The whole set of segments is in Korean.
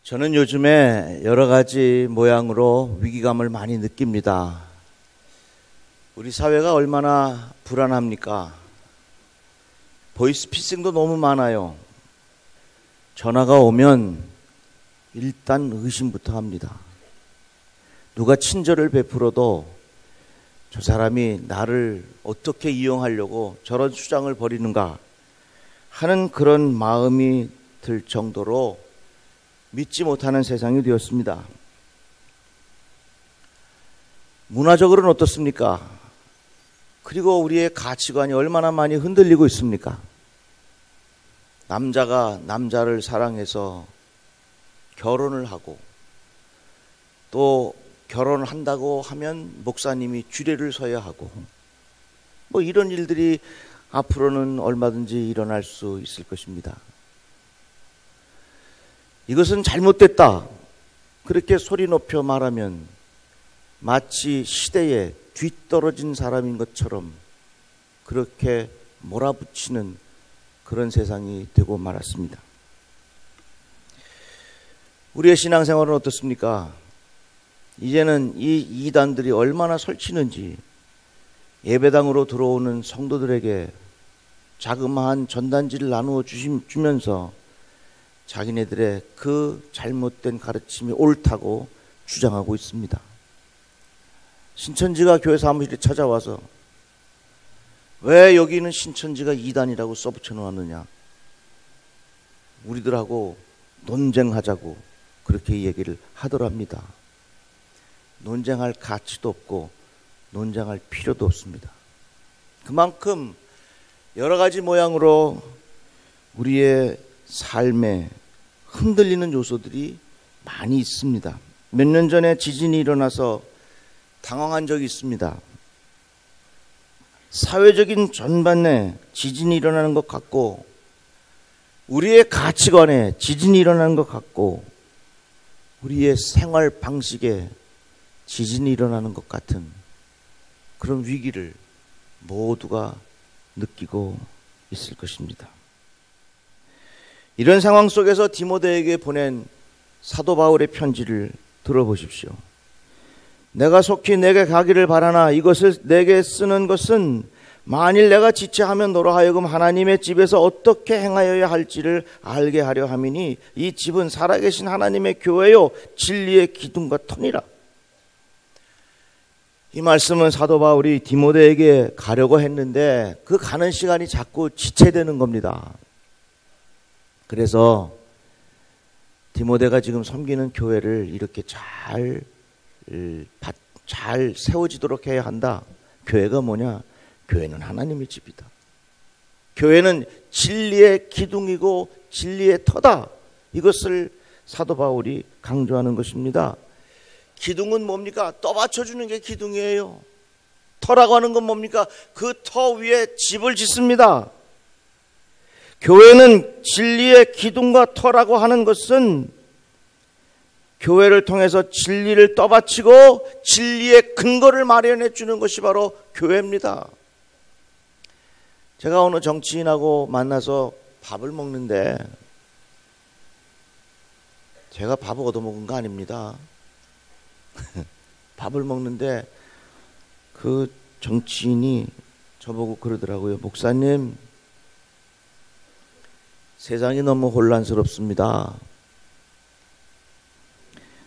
저는 요즘에 여러 가지 모양으로 위기감을 많이 느낍니다. 우리 사회가 얼마나 불안합니까? 보이스피싱도 너무 많아요. 전화가 오면 일단 의심부터 합니다. 누가 친절을 베풀어도 저 사람이 나를 어떻게 이용하려고 저런 수장을 벌이는가 하는 그런 마음이 들 정도로 믿지 못하는 세상이 되었습니다. 문화적으로는 어떻습니까? 그리고 우리의 가치관이 얼마나 많이 흔들리고 있습니까? 남자가 남자를 사랑해서 결혼을 하고 또 결혼을 한다고 하면 목사님이 주례를 서야 하고 뭐 이런 일들이 앞으로는 얼마든지 일어날 수 있을 것입니다. 이것은 잘못됐다. 그렇게 소리 높여 말하면 마치 시대에 뒤떨어진 사람인 것처럼 그렇게 몰아붙이는 그런 세상이 되고 말았습니다. 우리의 신앙생활은 어떻습니까? 이제는 이 이단들이 얼마나 설치는지 예배당으로 들어오는 성도들에게 자그마한 전단지를 나누어 주면서 자기네들의 그 잘못된 가르침이 옳다고 주장하고 있습니다. 신천지가 교회 사무실에 찾아와서 왜 여기는 신천지가 이단이라고 써붙여 놓았느냐, 우리들하고 논쟁하자고 그렇게 얘기를 하더랍니다. 논쟁할 가치도 없고 논쟁할 필요도 없습니다. 그만큼 여러 가지 모양으로 우리의 삶에 흔들리는 요소들이 많이 있습니다. 몇 년 전에 지진이 일어나서 당황한 적이 있습니다. 사회적인 전반에 지진이 일어나는 것 같고 우리의 가치관에 지진이 일어나는 것 같고 우리의 생활 방식에 지진이 일어나는 것 같은 그런 위기를 모두가 느끼고 있을 것입니다. 이런 상황 속에서 디모데에게 보낸 사도 바울의 편지를 들어보십시오. 내가 속히 내게 가기를 바라나 이것을 내게 쓰는 것은 만일 내가 지체하면 너로 하여금 하나님의 집에서 어떻게 행하여야 할지를 알게 하려 함이니 이 집은 살아계신 하나님의 교회요 진리의 기둥과 터니라. 이 말씀은 사도 바울이 디모데에게 가려고 했는데 그 가는 시간이 자꾸 지체되는 겁니다. 그래서 디모데가 지금 섬기는 교회를 이렇게 잘 세워지도록 해야 한다. 교회가 뭐냐? 교회는 하나님의 집이다. 교회는 진리의 기둥이고 진리의 터다. 이것을 사도 바울이 강조하는 것입니다. 기둥은 뭡니까? 떠받쳐주는 게 기둥이에요. 터라고 하는 건 뭡니까? 그 터 위에 집을 짓습니다. 교회는 진리의 기둥과 터라고 하는 것은 교회를 통해서 진리를 떠받치고 진리의 근거를 마련해 주는 것이 바로 교회입니다. 제가 어느 정치인하고 만나서 밥을 먹는데 제가 밥을 얻어먹은 거 아닙니다. 밥을 먹는데 그 정치인이 저보고 그러더라고요. 목사님, 세상이 너무 혼란스럽습니다.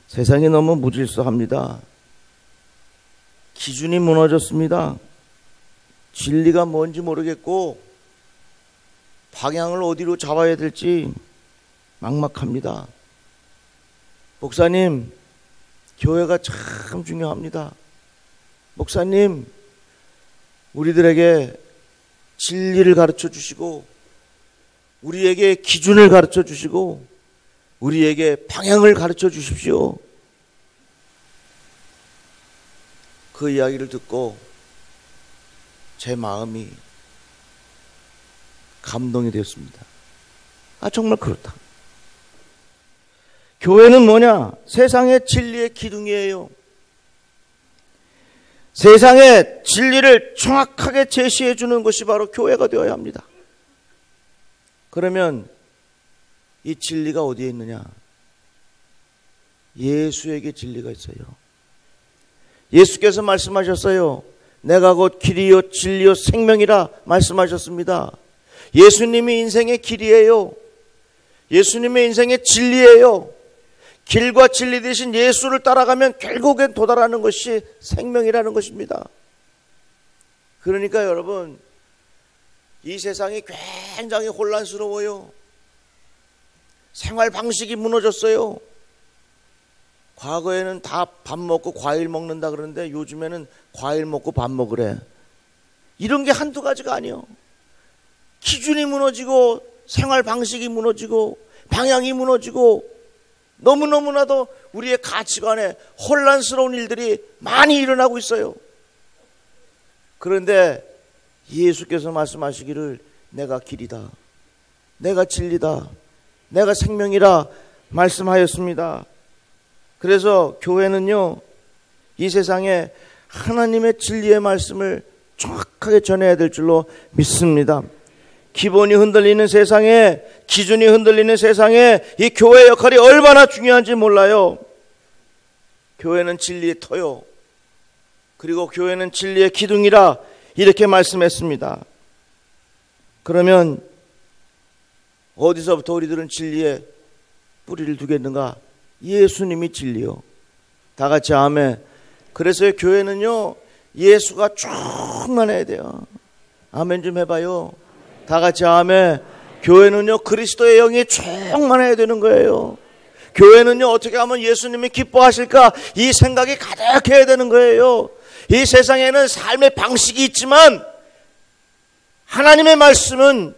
세상이 너무 무질서합니다. 기준이 무너졌습니다. 진리가 뭔지 모르겠고 방향을 어디로 잡아야 될지 막막합니다. 목사님, 교회가 참 중요합니다. 목사님, 우리들에게 진리를 가르쳐 주시고 우리에게 기준을 가르쳐 주시고 우리에게 방향을 가르쳐 주십시오. 그 이야기를 듣고 제 마음이 감동이 되었습니다. 아, 정말 그렇다. 교회는 뭐냐? 세상의 진리의 기둥이에요. 세상의 진리를 정확하게 제시해 주는 것이 바로 교회가 되어야 합니다. 그러면 이 진리가 어디에 있느냐? 예수에게 진리가 있어요. 예수께서 말씀하셨어요. 내가 곧 길이요 진리요 생명이라 말씀하셨습니다. 예수님이 인생의 길이에요. 예수님의 인생의 진리예요. 길과 진리 대신 예수를 따라가면 결국엔 도달하는 것이 생명이라는 것입니다. 그러니까 여러분, 이 세상이 굉장히 혼란스러워요. 생활 방식이 무너졌어요. 과거에는 다 밥 먹고 과일 먹는다 그러는데 요즘에는 과일 먹고 밥 먹으래. 이런 게 한두 가지가 아니에요. 기준이 무너지고 생활 방식이 무너지고 방향이 무너지고 너무너무나도 우리의 가치관에 혼란스러운 일들이 많이 일어나고 있어요. 그런데 예수께서 말씀하시기를 내가 길이다, 내가 진리다, 내가 생명이라 말씀하였습니다. 그래서 교회는요, 이 세상에 하나님의 진리의 말씀을 정확하게 전해야 될 줄로 믿습니다. 기본이 흔들리는 세상에, 기준이 흔들리는 세상에 이 교회의 역할이 얼마나 중요한지 몰라요. 교회는 진리의 터요, 그리고 교회는 진리의 기둥이라 이렇게 말씀했습니다. 그러면 어디서부터 우리들은 진리의 뿌리를 두겠는가? 예수님이 진리요. 다 같이 아멘. 그래서 교회는요, 예수가 충만해야 돼요. 아멘 좀 해봐요. 다 같이 아멘. 교회는요, 그리스도의 영이 충만해야 되는 거예요. 교회는요, 어떻게 하면 예수님이 기뻐하실까, 이 생각이 가득해야 되는 거예요. 이 세상에는 삶의 방식이 있지만 하나님의 말씀은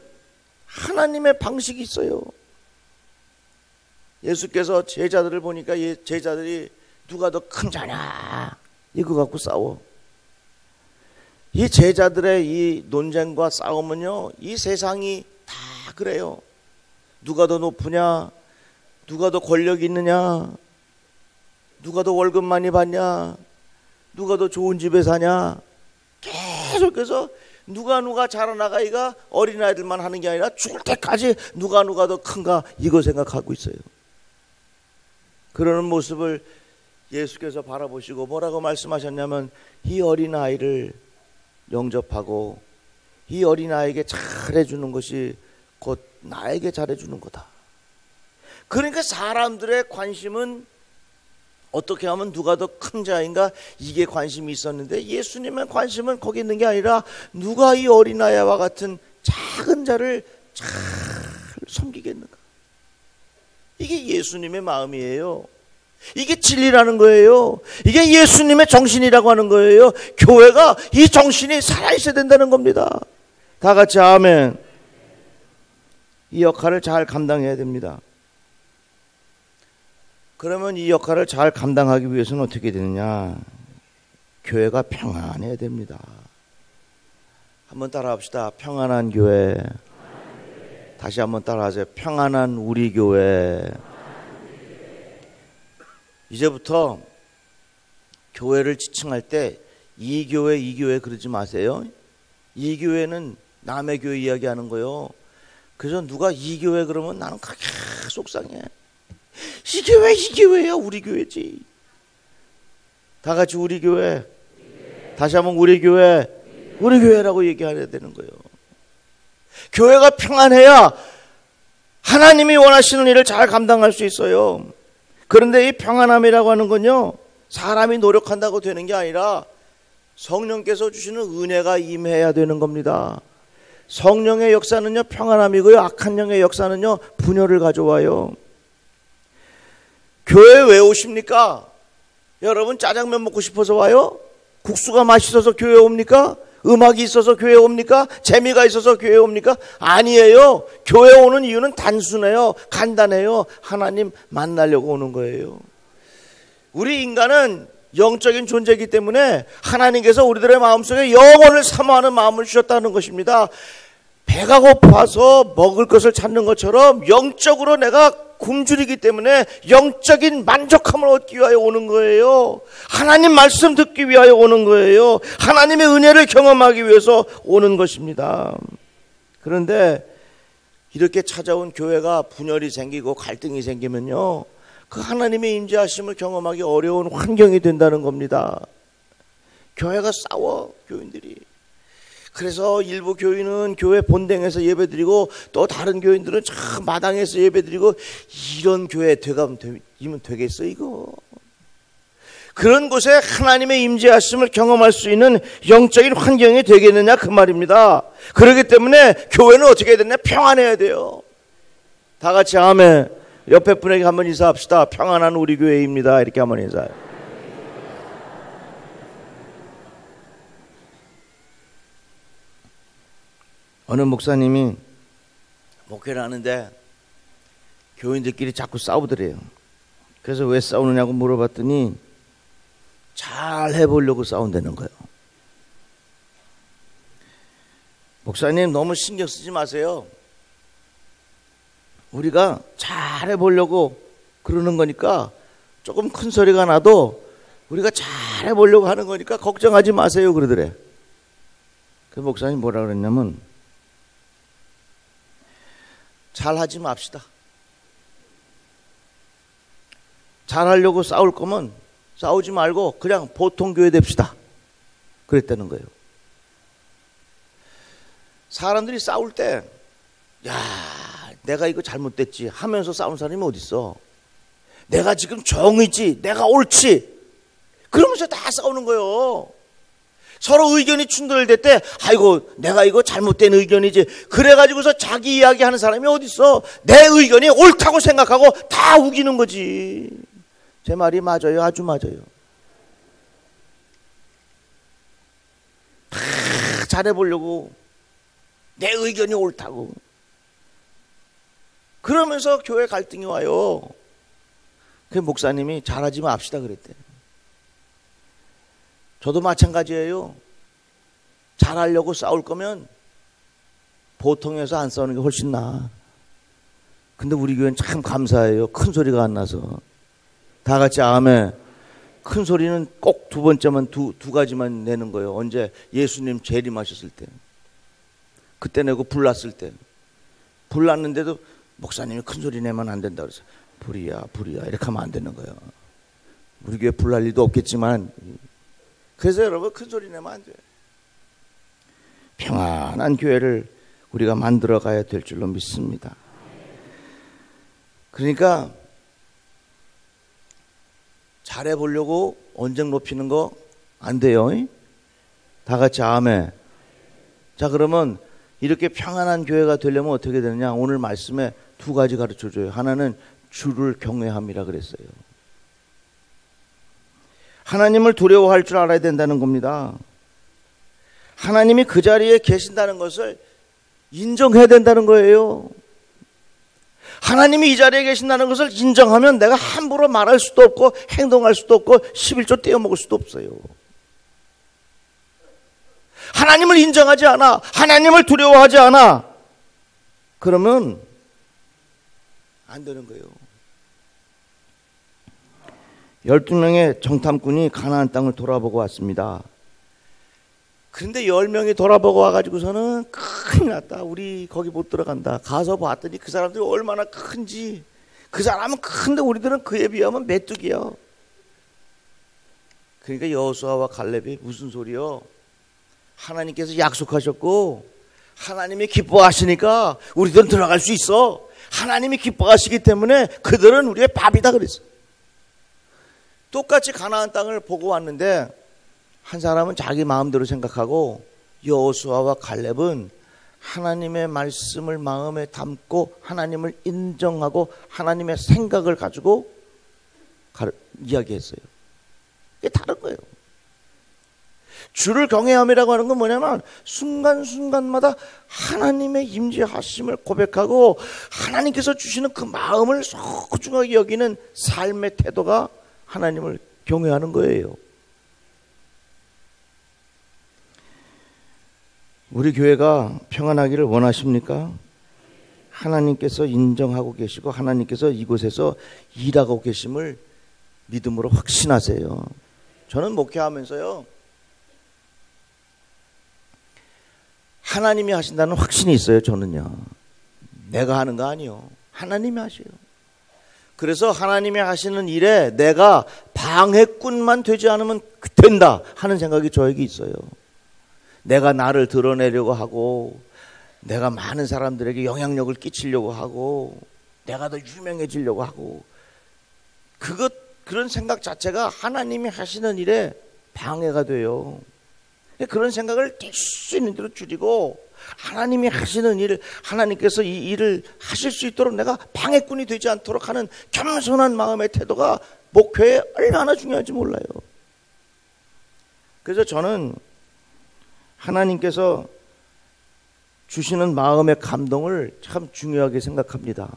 하나님의 방식이 있어요. 예수께서 제자들을 보니까 제자들이 누가 더 큰 자냐 이거 갖고 싸워. 이 제자들의 이 논쟁과 싸움은요, 이 세상이 다 그래요. 누가 더 높으냐, 누가 더 권력이 있느냐, 누가 더 월급 많이 받냐, 누가 더 좋은 집에 사냐, 계속해서 누가 자라나가기가 어린아이들만 하는 게 아니라 죽을 때까지 누가 더 큰가 이거 생각하고 있어요. 그러는 모습을 예수께서 바라보시고 뭐라고 말씀하셨냐면, 이 어린아이를 영접하고 이 어린아이에게 잘해주는 것이 곧 나에게 잘해주는 거다. 그러니까 사람들의 관심은 어떻게 하면 누가 더 큰 자인가 이게 관심이 있었는데, 예수님의 관심은 거기 있는 게 아니라 누가 이 어린아이와 같은 작은 자를 잘 섬기겠는가. 이게 예수님의 마음이에요. 이게 진리라는 거예요. 이게 예수님의 정신이라고 하는 거예요. 교회가 이 정신이 살아있어야 된다는 겁니다. 다 같이 아멘. 이 역할을 잘 감당해야 됩니다. 그러면 이 역할을 잘 감당하기 위해서는 어떻게 되느냐? 교회가 평안해야 됩니다. 한번 따라합시다. 평안한 교회. 다시 한번 따라하세요. 평안한 우리 교회. 이제부터 교회를 지칭할 때 이 교회 그러지 마세요. 이 교회는 남의 교회 이야기하는 거요. 그래서 누가 이 교회 그러면 나는 그렇게 속상해. 이 교회야. 우리 교회지. 다 같이 우리 교회. 다시 한번 우리 교회라고 얘기해야 되는 거예요. 교회가 평안해야 하나님이 원하시는 일을 잘 감당할 수 있어요. 그런데 이 평안함이라고 하는 건요, 사람이 노력한다고 되는 게 아니라 성령께서 주시는 은혜가 임해야 되는 겁니다. 성령의 역사는요, 평안함이고요, 악한 영의 역사는요, 분열을 가져와요. 교회에 왜 오십니까? 여러분 짜장면 먹고 싶어서 와요? 국수가 맛있어서 교회에 옵니까? 음악이 있어서 교회에 옵니까? 재미가 있어서 교회에 옵니까? 아니에요. 교회에 오는 이유는 단순해요. 간단해요. 하나님 만나려고 오는 거예요. 우리 인간은 영적인 존재이기 때문에 하나님께서 우리들의 마음속에 영혼을 사모하는 마음을 주셨다는 것입니다. 배가 고파서 먹을 것을 찾는 것처럼 영적으로 내가 굶주리기 때문에 영적인 만족함을 얻기 위하여 오는 거예요. 하나님 말씀 듣기 위하여 오는 거예요. 하나님의 은혜를 경험하기 위해서 오는 것입니다. 그런데 이렇게 찾아온 교회가 분열이 생기고 갈등이 생기면요, 그 하나님의 임재하심을 경험하기 어려운 환경이 된다는 겁니다. 교회가 싸워, 교인들이. 그래서 일부 교인은 교회 본당에서 예배드리고 또 다른 교인들은 저 마당에서 예배드리고, 이런 교회 되면 되겠어 이거? 그런 곳에 하나님의 임재하심을 경험할 수 있는 영적인 환경이 되겠느냐 그 말입니다. 그렇기 때문에 교회는 어떻게 해야 되냐? 평안해야 돼요. 다 같이 아멘. 옆에 분에게 한번 인사합시다. 평안한 우리 교회입니다. 이렇게 한번 인사해요. 어느 목사님이 목회를 하는데 교인들끼리 자꾸 싸우더래요. 그래서 왜 싸우느냐고 물어봤더니 잘 해보려고 싸운다는 거예요. 목사님 너무 신경 쓰지 마세요. 우리가 잘 해보려고 그러는 거니까, 조금 큰 소리가 나도 우리가 잘 해보려고 하는 거니까 걱정하지 마세요 그러더래. 그 목사님 뭐라 그랬냐면, 잘하지 맙시다. 잘하려고 싸울 거면 싸우지 말고 그냥 보통 교회 됩시다. 그랬다는 거예요. 사람들이 싸울 때, 야, 내가 이거 잘못됐지 하면서 싸우는 사람이 어딨어. 내가 지금 정의지, 내가 옳지, 그러면서 다 싸우는 거예요. 서로 의견이 충돌될 때, 아이고 내가 이거 잘못된 의견이지, 그래가지고서 자기 이야기하는 사람이 어딨어. 내 의견이 옳다고 생각하고 다 우기는 거지. 제 말이 맞아요? 아주 맞아요. 다 잘해보려고 내 의견이 옳다고 그러면서 교회 갈등이 와요. 그 목사님이 잘하지 맙시다 그랬대. 저도 마찬가지예요. 잘하려고 싸울 거면 보통에서 안 싸우는 게 훨씬 나아. 근데 우리 교회는 참 감사해요. 큰 소리가 안 나서. 다 같이 아멘. 큰 소리는 꼭 두 번째만 두 가지만 내는 거예요. 언제? 예수님 재림하셨을 때. 그때 내고 불났을 때. 불났는데도 목사님이 큰 소리 내면 안 된다 그래서 불이야 이렇게 하면 안 되는 거예요. 우리 교회 불날 일도 없겠지만, 그래서 여러분 큰 소리 내면 안 돼요. 평안한 교회를 우리가 만들어 가야 될 줄로 믿습니다. 그러니까 잘해보려고 언쟁 높이는 거 안 돼요. 다 같이 아멘. 자, 그러면 이렇게 평안한 교회가 되려면 어떻게 되느냐? 오늘 말씀에 두 가지 가르쳐줘요. 하나는 주를 경외함이라 그랬어요. 하나님을 두려워할 줄 알아야 된다는 겁니다. 하나님이 그 자리에 계신다는 것을 인정해야 된다는 거예요. 하나님이 이 자리에 계신다는 것을 인정하면 내가 함부로 말할 수도 없고 행동할 수도 없고 11조 떼어먹을 수도 없어요. 하나님을 인정하지 않아, 하나님을 두려워하지 않아, 그러면 안 되는 거예요. 12명의 정탐꾼이 가나안 땅을 돌아보고 왔습니다. 그런데 10명이 돌아보고 와가지고서는 큰일 났다, 우리 거기 못 들어간다. 가서 봤더니 그 사람들이 얼마나 큰지, 그 사람은 큰데 우리들은 그에 비하면 메뚜기야. 그러니까 여호수아와 갈렙이 무슨 소리요? 하나님께서 약속하셨고 하나님이 기뻐하시니까 우리들은 들어갈 수 있어. 하나님이 기뻐하시기 때문에 그들은 우리의 밥이다 그랬어. 똑같이 가나안 땅을 보고 왔는데 한 사람은 자기 마음대로 생각하고, 여호수아와 갈렙은 하나님의 말씀을 마음에 담고 하나님을 인정하고 하나님의 생각을 가지고 이야기했어요. 이게 다른 거예요. 주를 경외함이라고 하는 건 뭐냐면 순간순간마다 하나님의 임재하심을 고백하고 하나님께서 주시는 그 마음을 소중하게 여기는 삶의 태도가 하나님을 경외하는 거예요. 우리 교회가 평안하기를 원하십니까? 하나님께서 인정하고 계시고 하나님께서 이곳에서 일하고 계심을 믿음으로 확신하세요. 저는 목회하면서요, 하나님이 하신다는 확신이 있어요. 저는요, 내가 하는 거 아니요, 하나님이 하셔요. 그래서 하나님이 하시는 일에 내가 방해꾼만 되지 않으면 된다 하는 생각이 저에게 있어요. 내가 나를 드러내려고 하고, 내가 많은 사람들에게 영향력을 끼치려고 하고, 내가 더 유명해지려고 하고, 그런 생각 자체가 하나님이 하시는 일에 방해가 돼요. 그런 생각을 될 수 있는 대로 줄이고, 하나님이 하시는 일, 하나님께서 이 일을 하실 수 있도록 내가 방해꾼이 되지 않도록 하는 겸손한 마음의 태도가 목회에 얼마나 중요한지 몰라요. 그래서 저는 하나님께서 주시는 마음의 감동을 참 중요하게 생각합니다.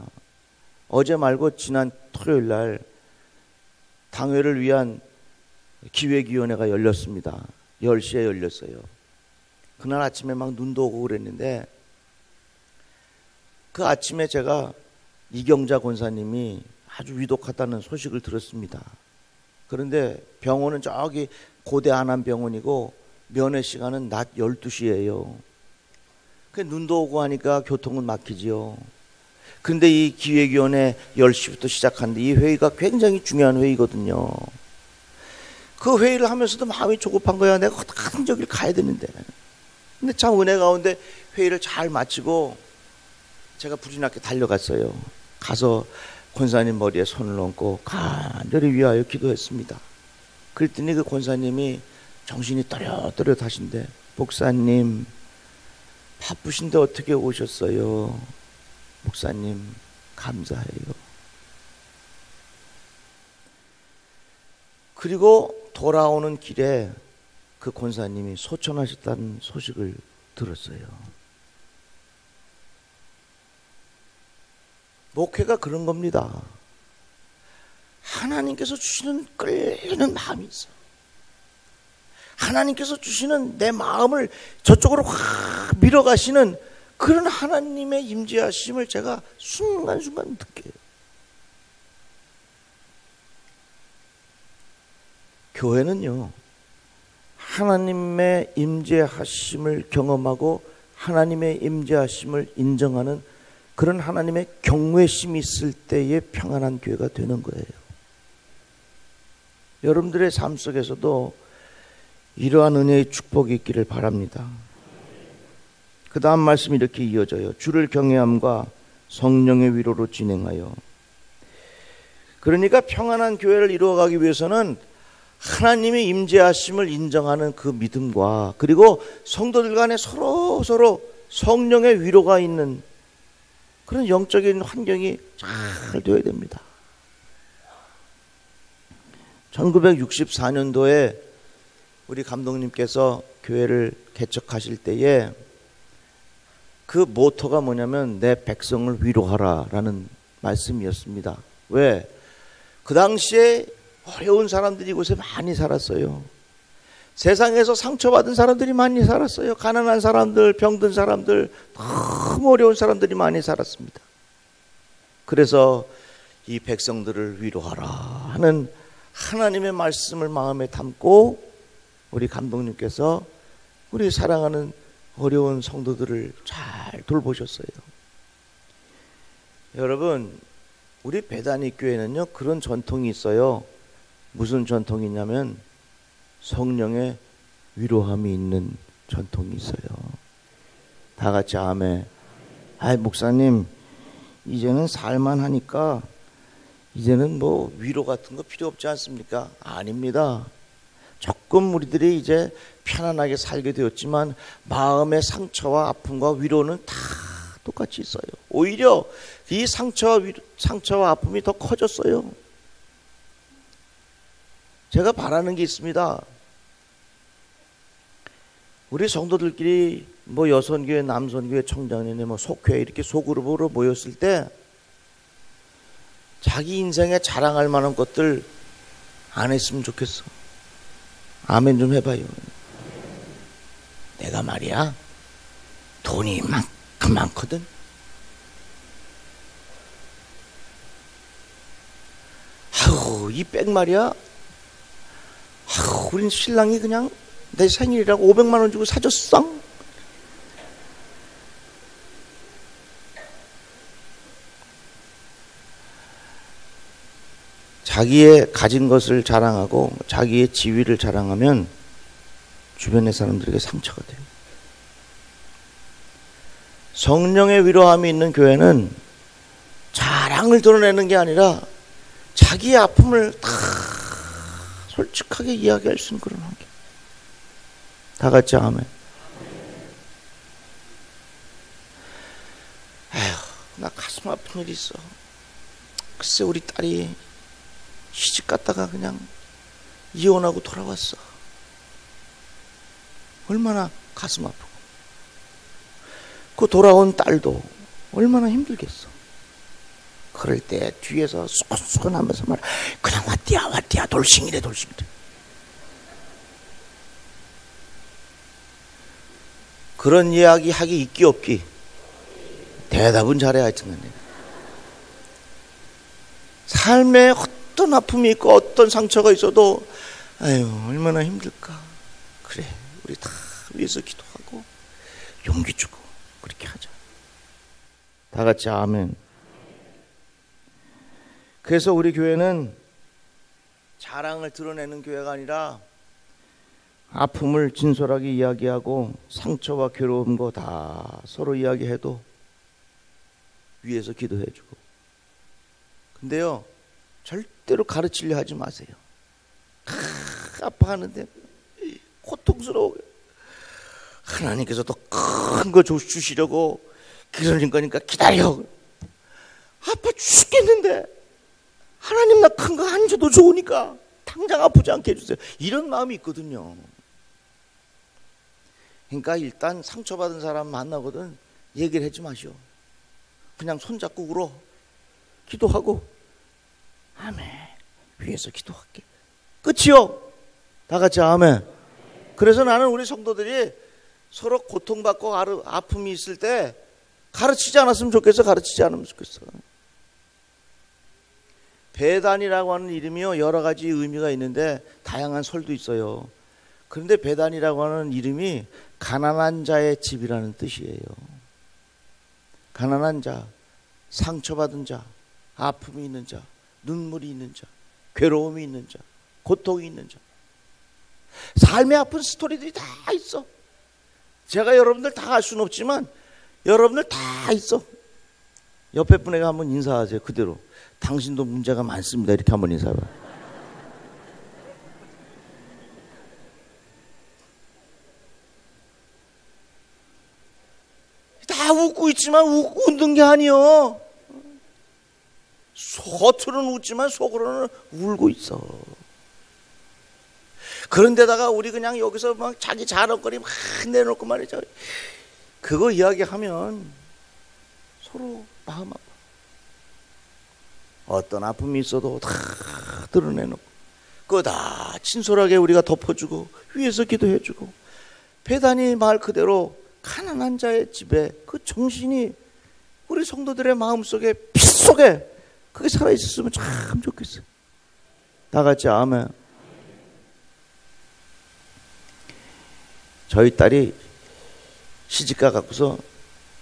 어제 말고 지난 토요일 날 당회를 위한 기획위원회가 열렸습니다. 10시에 열렸어요. 그날 아침에 막 눈도 오고 그랬는데, 그 아침에 제가 이경자 권사님이 아주 위독하다는 소식을 들었습니다. 그런데 병원은 저기 고대 안암병원이고 면회 시간은 낮 12시예요. 눈도 오고 하니까 교통은 막히지요. 그런데 이 기획위원회 10시부터 시작하는데 이 회의가 굉장히 중요한 회의거든요. 그 회의를 하면서도 마음이 조급한 거야. 내가 어떻게든 저길 가야 되는데. 근데 참 은혜 가운데 회의를 잘 마치고 제가 부지런하게 달려갔어요. 가서 권사님 머리에 손을 얹고 간절히 위하여 기도했습니다. 그랬더니 그 권사님이 정신이 또렷또렷 하신데, 목사님 바쁘신데 어떻게 오셨어요? 목사님 감사해요. 그리고 돌아오는 길에 그 권사님이 소천하셨다는 소식을 들었어요. 목회가 그런 겁니다. 하나님께서 주시는 끌리는 마음이 있어. 하나님께서 주시는 내 마음을 저쪽으로 확 밀어가시는 그런 하나님의 임재하심을 제가 순간순간 느껴요. 교회는요, 하나님의 임재하심을 경험하고 하나님의 임재하심을 인정하는 그런 하나님의 경외심이 있을 때의 평안한 교회가 되는 거예요. 여러분들의 삶 속에서도 이러한 은혜의 축복이 있기를 바랍니다. 그 다음 말씀이 이렇게 이어져요. 주를 경외함과 성령의 위로로 진행하여. 그러니까 평안한 교회를 이루어가기 위해서는 하나님의 임재하심을 인정하는 그 믿음과, 그리고 성도들 간에 서로 성령의 위로가 있는 그런 영적인 환경이 잘 되어야 됩니다. 1964년도에 우리 감독님께서 교회를 개척하실 때에 그 모토가 뭐냐면 내 백성을 위로하라 라는 말씀이었습니다. 왜? 그 당시에 어려운 사람들이 이곳에 많이 살았어요. 세상에서 상처받은 사람들이 많이 살았어요. 가난한 사람들, 병든 사람들, 너무 어려운 사람들이 많이 살았습니다. 그래서 이 백성들을 위로하라 하는 하나님의 말씀을 마음에 담고 우리 감독님께서 우리 사랑하는 어려운 성도들을 잘 돌보셨어요. 여러분, 우리 베다니 교회는요, 그런 전통이 있어요. 무슨 전통이냐면 성령의 위로함이 있는 전통이 있어요. 다 같이 아멘. 아이, 목사님 이제는 살만하니까 이제는 뭐 위로 같은 거 필요 없지 않습니까? 아닙니다. 조금 우리들이 이제 편안하게 살게 되었지만 마음의 상처와 아픔과 위로는 다 똑같이 있어요. 오히려 이 상처와 아픔이 더 커졌어요. 제가 바라는 게 있습니다. 우리 성도들끼리 뭐 여선교회, 남선교회, 청장회네, 뭐 속회 이렇게 소그룹으로 모였을 때 자기 인생에 자랑할 만한 것들 안 했으면 좋겠어. 아멘 좀 해봐요. 내가 말이야 돈이 이만큼 많거든. 아우 이 백 말이야. 아우 우린 신랑이 그냥 내 생일이라고 500만 원 주고 사줬어. 자기의 가진 것을 자랑하고 자기의 지위를 자랑하면 주변의 사람들에게 상처가 돼요. 성령의 위로함이 있는 교회는 자랑을 드러내는 게 아니라 자기의 아픔을 다 솔직하게 이야기할 수 있는 그런 환경. 다 같이 아멘. 에휴, 나 가슴 아픈 일이 있어. 글쎄 우리 딸이 시집 갔다가 그냥 이혼하고 돌아왔어. 얼마나 가슴 아프고. 그 돌아온 딸도 얼마나 힘들겠어. 그럴 때 뒤에서 수근수근하면서 말해. 그냥 왔디야 돌싱이래. 그런 이야기 하기 있기 없기. 대답은 잘해 하여튼. 삶에 어떤 아픔이 있고 어떤 상처가 있어도 아유 얼마나 힘들까. 그래 우리 다 위해서 기도하고 용기 주고 그렇게 하자. 다 같이 아멘. 그래서 우리 교회는 자랑을 드러내는 교회가 아니라 아픔을 진솔하게 이야기하고 상처와 괴로운 거 다 서로 이야기해도 위에서 기도해주고. 근데요 절대로 가르치려 하지 마세요. 아파하는데 고통스러워. 하나님께서 더 큰 거 주시려고 그러는 거니까 기다려. 아파 죽겠는데 하나님 나 큰 거 안 줘도 좋으니까 당장 아프지 않게 해주세요. 이런 마음이 있거든요. 그러니까 일단 상처받은 사람 만나거든 얘기를 하지 마시오. 그냥 손잡고 울어. 기도하고 아멘. 위에서 기도할게. 끝이요. 다 같이 아멘. 그래서 나는 우리 성도들이 서로 고통받고 아픔이 있을 때 가르치지 않았으면 좋겠어. 가르치지 않으면 좋겠어. 배단이라고 하는 이름이요 여러 가지 의미가 있는데 다양한 설도 있어요. 그런데 배단이라고 하는 이름이 가난한 자의 집이라는 뜻이에요. 가난한 자, 상처받은 자, 아픔이 있는 자, 눈물이 있는 자, 괴로움이 있는 자, 고통이 있는 자. 삶의 아픈 스토리들이 다 있어. 제가 여러분들 다 알 수는 없지만 여러분들 다 있어. 옆에 분에게 한번 인사하세요. 그대로. 당신도 문제가 많습니다. 이렇게 한번 인사해봐. 다 웃고 있지만 웃는 게 아니요. 겉으로는 웃지만 속으로는 울고 있어. 그런데다가 우리 그냥 여기서 막 자기 자랑거리 막 내놓고 말이죠. 그거 이야기하면 서로 마음 아파. 어떤 아픔이 있어도 다 드러내놓고 그거 다 진솔하게 우리가 덮어주고 위에서 기도해주고. 배단이 말 그대로 가난한 자의 집에 그 정신이 우리 성도들의 마음속에 피 속에 그게 살아있었으면 참 좋겠어요. 다 같이 아멘. 저희 딸이 시집가 갖고서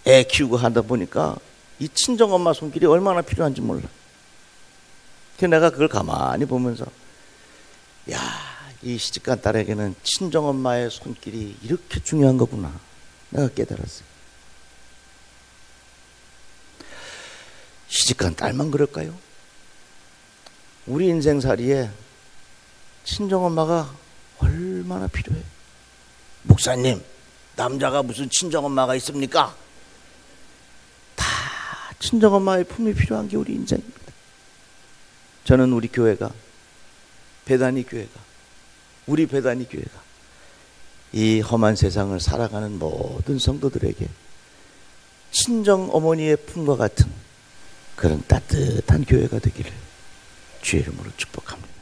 애 키우고 하다 보니까 이 친정엄마 손길이 얼마나 필요한지 몰라. 그래서 내가 그걸 가만히 보면서 야, 이 시집간 딸에게는 친정엄마의 손길이 이렇게 중요한 거구나. 내가 깨달았어요. 시집간 딸만 그럴까요? 우리 인생살이에 친정엄마가 얼마나 필요해. 목사님, 남자가 무슨 친정엄마가 있습니까? 다 친정엄마의 품이 필요한 게 우리 인생입니다. 저는 우리 교회가, 배단위 교회가, 우리 배단위 교회가 이 험한 세상을 살아가는 모든 성도들에게 친정 어머니의 품과 같은 그런 따뜻한 교회가 되기를 주의 이름으로 축복합니다.